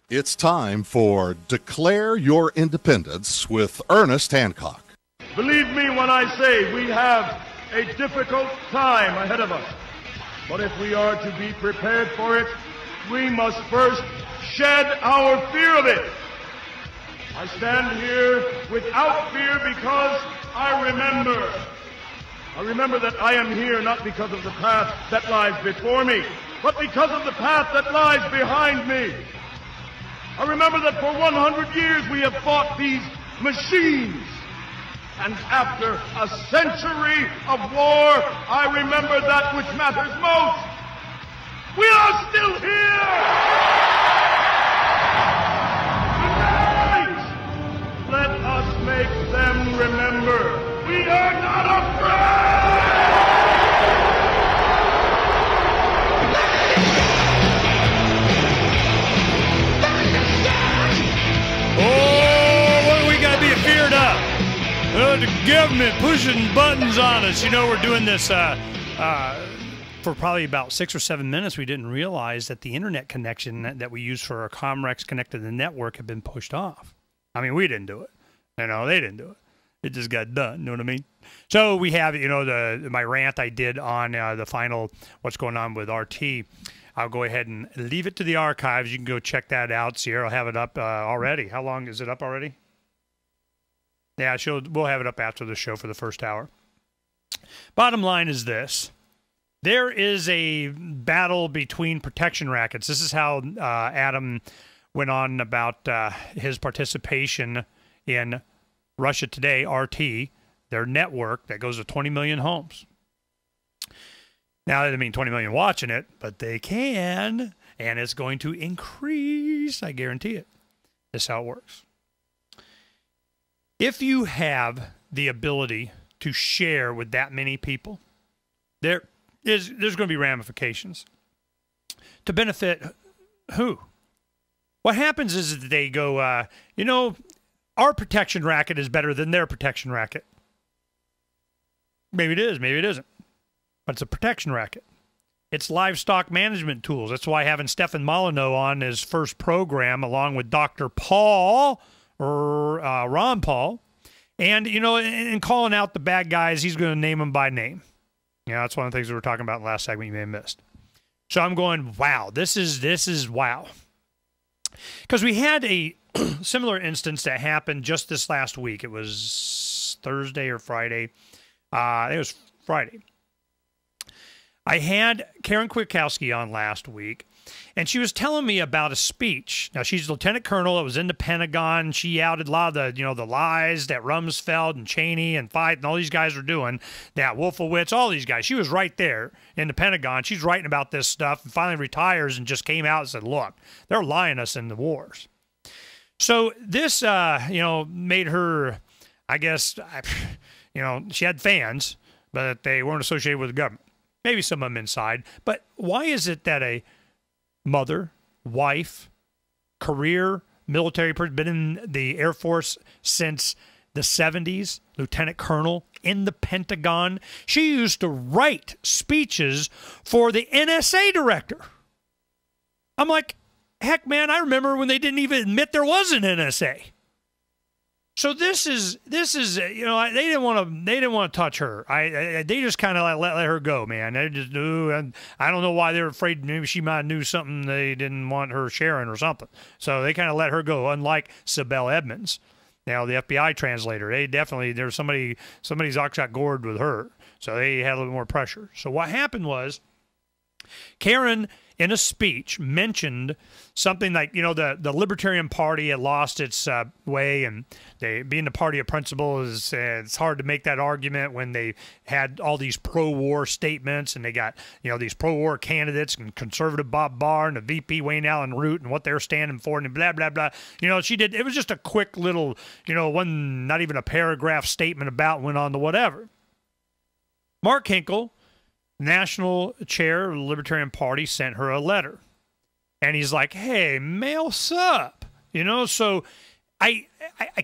It's time for Declare Your Independence with Ernest Hancock. Believe me when I say we have a difficult time ahead of us. But if we are to be prepared for it, we must first shed our fear of it. I stand here without fear because I remember that I am here not because of the path that lies before me, but because of the path that lies behind me. I remember that for 100 years we have fought these machines. And after a century of war, I remember that which matters most. We are still here! Tonight, let us make them remember we are not afraid! Oh, what do we got to be afeared of? The government pushing buttons on us. You know, we're doing this for probably about 6 or 7 minutes. We didn't realize that the internet connection that we use for our Comrex connected to the network had been pushed off. I mean, we didn't do it. You know, they didn't do it. It just got done. You know what I mean? So we have, you know, my rant I did on the final what's going on with RT. I'll go ahead and leave it to the archives. You can go check that out. Sierra will have it up already. How long is it up already? Yeah, we'll have it up after the show for the first hour. Bottom line is this. There is a battle between protection rackets. This is how Adam went on about his participation in Russia Today, RT, their network that goes to 20 million homes. Now, that doesn't mean 20 million watching it, but they can, and it's going to increase. I guarantee it. This is how it works. If you have the ability to share with that many people, there's going to be ramifications. To benefit who? What happens is that they go, you know, our protection racket is better than their protection racket. Maybe it is, maybe it isn't. But it's a protection racket. It's livestock management tools. That's why having Stefan Molyneux on his first program, along with Dr. Paul, or Ron Paul, and, you know, in calling out the bad guys, he's going to name them by name. You know, that's one of the things we were talking about in the last segment you may have missed. So I'm going, wow, this is wow. Because we had a similar instance that happened just this last week. It was Thursday or Friday. It was Friday. I had Karen Kwiatkowski on last week, and she was telling me about a speech. Now, she's a lieutenant colonel. It was in the Pentagon. She outed a lot of the, you know, the lies that Rumsfeld and Cheney and Feit and all these guys were doing, that Wolfowitz, all these guys. She was right there in the Pentagon. She's writing about this stuff and finally retires and just came out and said, look, they're lying us in the wars. So this, you know, made her, I guess, you know, she had fans, but they weren't associated with the government. Maybe some of them inside. But why is it that a mother, wife, career, military person, been in the Air Force since the 70s, lieutenant colonel in the Pentagon, she used to write speeches for the NSA director? I'm like, heck, man, I remember when they didn't even admit there was an NSA. So this is you know, they didn't want to touch her. They just kind of let her go, man. They just knew, and I don't know why they were afraid. Maybe she might have knew something they didn't want her sharing or something. So they kind of let her go. Unlike Sibel Edmonds, now the FBI translator, there's somebody's ox got gored with her. So they had a little more pressure. So what happened was, Karen, in a speech, mentioned something like, you know, the Libertarian Party had lost its way, and they being the party of principle is it's hard to make that argument when they had all these pro-war statements, and they got, you know, these pro-war candidates and conservative Bob Barr and the VP Wayne Allen Root and what they're standing for and blah blah blah. You know, it was just a quick little, you know, not even a paragraph statement about, went on to whatever. Mark Hinkle, national chair of the Libertarian Party, sent her a letter. And he's like, hey, mail sup. You know, so I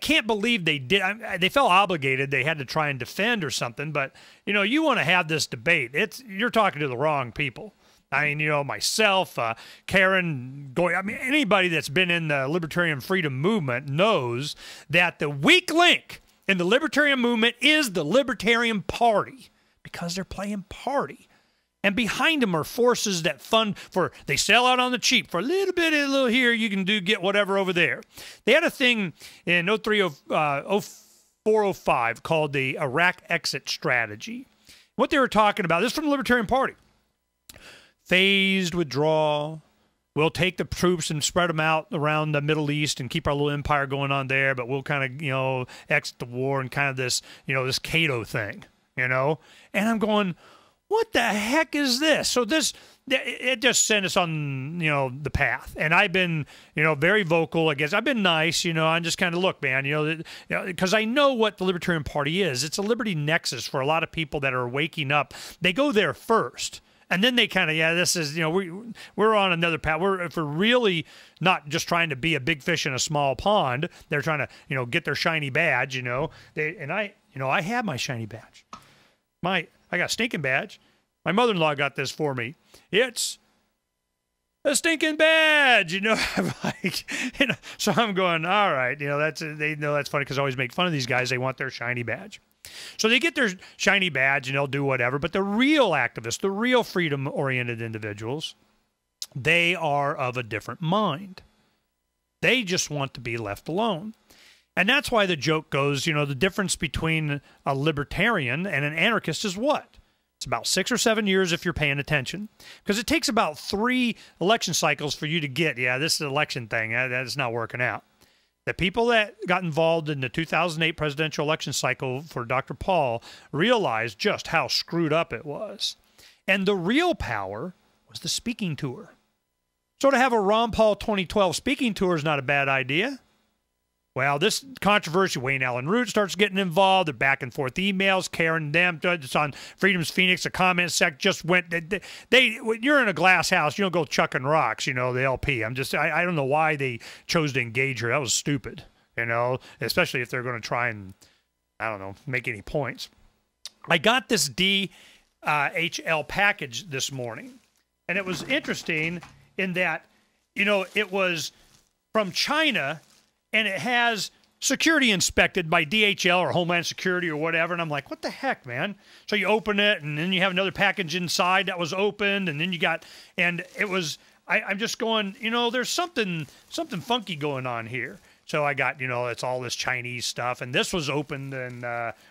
can't believe they did. They felt obligated. They had to try and defend or something. But, you know, you want to have this debate. You're talking to the wrong people. I mean, myself, Karen, anybody that's been in the libertarian freedom movement knows that the weak link in the libertarian movement is the Libertarian Party, because they're playing party. And behind them are forces that they sell out on the cheap. For a little bit, a little here, you can get whatever over there. They had a thing in 0405 called the Iraq exit strategy. What they were talking about, this is from the Libertarian Party. Phased withdrawal. We'll take the troops and spread them out around the Middle East and keep our little empire going on there, but we'll kind of, exit the war and kind of this, this Cato thing, And I'm going, what the heck is this? So it just sent us on, the path. And I've been, very vocal, I guess. I've been nice, I'm just kind of, look, man, because I know what the Libertarian Party is. It's a liberty nexus for a lot of people that are waking up. They go there first. And then they kind of, this is, we're on another path. If we're really not just trying to be a big fish in a small pond, they're trying to, get their shiny badge, I have my shiny badge. I got a stinking badge. My mother-in-law got this for me. It's a stinking badge, So I'm going, all right, they know that's funny because I always make fun of these guys. They want their shiny badge. So they get their shiny badge and they'll do whatever. But the real activists, the real freedom-oriented individuals, they are of a different mind. They just want to be left alone. And that's why the joke goes, the difference between a libertarian and an anarchist is what? It's about 6 or 7 years if you're paying attention. Because it takes about 3 election cycles for you to get, this is an election thing. That's not working out. The people that got involved in the 2008 presidential election cycle for Dr. Paul realized just how screwed up it was. And the real power was the speaking tour. So to have a Ron Paul 2012 speaking tour is not a bad idea. Well, this controversy, Wayne Allen Root starts getting involved. They're back and forth emails. Karen them, it's on Freedom's Phoenix. The comment sec just went. When you're in a glass house, you don't go chucking rocks. The LP. I don't know why they chose to engage her. That was stupid. Especially if they're going to try and, make any points. I got this DHL package this morning, and it was interesting in that, it was from China. And it has security inspected by DHL or Homeland Security or whatever. And I'm like, what the heck, man? So you open it, and then you have another package inside that was opened. And then and it was, I'm just going, there's something funky going on here. So I got, it's all this Chinese stuff. And this was opened and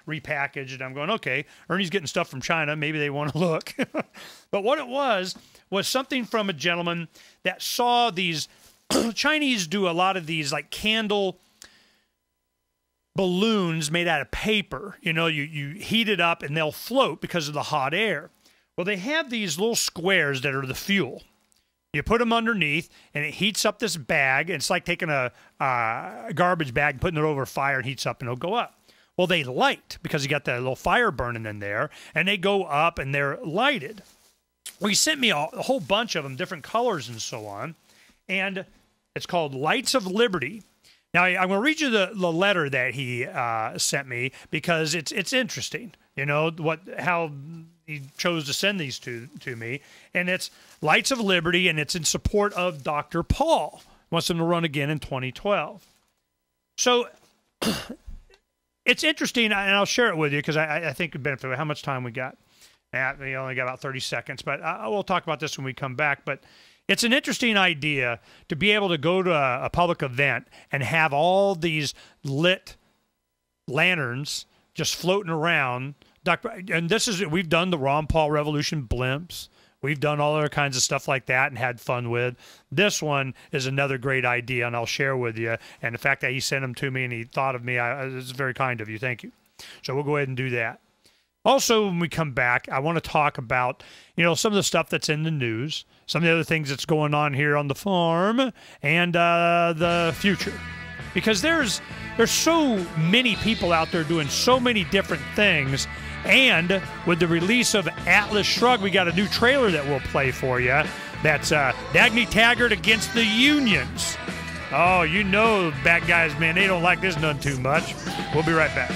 repackaged. And I'm going, okay, Ernie's getting stuff from China. Maybe they want to look. But what it was something from a gentleman that saw these Chinese do a lot of these like candle balloons made out of paper. You heat it up and they'll float because of the hot air. Well, they have these little squares that are the fuel. You put them underneath and it heats up this bag. It's like taking a garbage bag and putting it over a fire and heats up and it'll go up. Well, they light because you got that little fire burning in there and they go up and they're lighted. Well, he sent me a whole bunch of them, different colors and so on. And it's called Lights of Liberty. Now, I'm going to read you the letter that he sent me because it's interesting, how he chose to send these to me. And it's Lights of Liberty, and it's in support of Dr. Paul. Wants him to run again in 2012. So it's interesting, and I'll share it with you because I think it'd benefit. How much time we got? We only got about 30 seconds, but we'll talk about this when we come back. But it's an interesting idea to be able to go to a public event and have all these lit lanterns just floating around. And we've done the Ron Paul Revolution blimps. We've done all other kinds of stuff like that and had fun with. This one is another great idea, and I'll share with you. And the fact that he sent them to me and he thought of me, it's very kind of you. Thank you. So we'll go ahead and do that. Also, when we come back, I want to talk about, some of the stuff that's in the news, some of the other things that's going on here on the farm, and the future. Because there's so many people out there doing so many different things, and with the release of Atlas Shrugged, we got a new trailer that we'll play for you. That's Dagny Taggart against the unions. Oh, bad guys, man, they don't like this none too much. We'll be right back.